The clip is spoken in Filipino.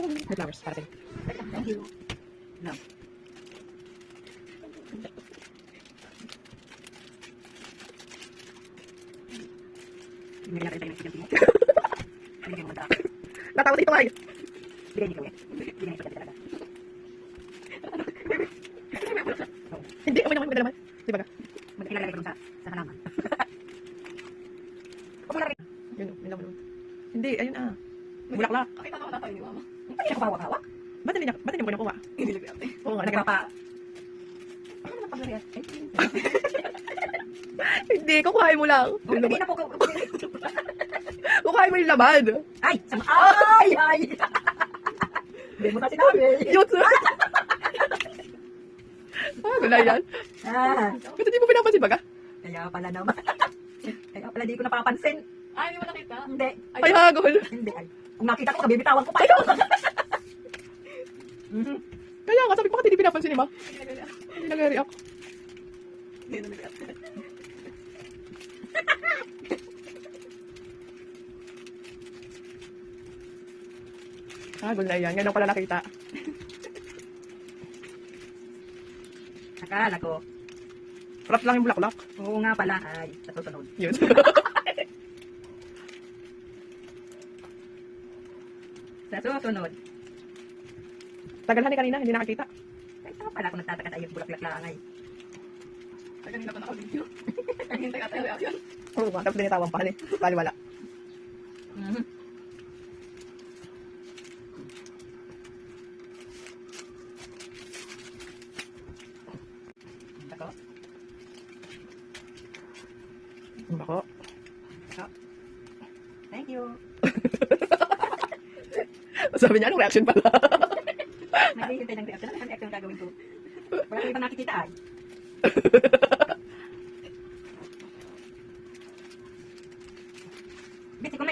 May flowers para sa'yo. Thank you. No. Bigyan natin tayo ng sigang mo. Bigyan mo talaga. Natawa dito ay. Bigyan niyo kami. Bigyan niyo talaga. Hindi, okay naman, maganda naman. Di ba ka? Magkailangan ko sa halaman. Huwag mo na rin. Yun, yun lang. Hindi, ayun ah. Bulaklak. Nakita ko na tayo ni mama. Hindi ako hawak-hawak. Ba't hindi mo nakuha? Hindi ko yate. Oo nga, Nagpapa. Ano naman pag Hindi, kukuhain mo lang. Hindi na po. Kukuhain mo yung laman. Ay! Sama! Ay! Ay! Hindi mo na sinabi. Yun, sir. Wala yan. Ah, Ba't hindi mo pinapansin ba ka? kaya pala naman. Kaya pala di ko napapansin. Ay, hindi mo nakita? Hindi. Ay, hagol. Hindi. Ay. Kung nakita ko, kabibitawan ko pa. Mhm. Kaya nga, sabi ko bakit hindi pinapansin ni Ma? Hindi nag-react. Hindi na nag-react. Hagol na yan. Ganun pala nakita. Akala ko. Flat lang yung bulaklak. Oo nga pala. Ay, sa susunod. Yun. Sa susunod. Tagalhan ni kanina, hindi nakakita. Ay, saan pala ako nagtataka tayo bulaklak lang ay. Ay, kanina pa naka-video. Naghintay ata yung reaction. Oo nga, tapos binitawan pa. Bali wala. Mhm. Ako. Bako. Thank you. Sabi niya, anong reaction pala? Naghihintay ng reaction. Ano ang reaction gagawin ko? Wala ko ibang nakikita ay. Biti ko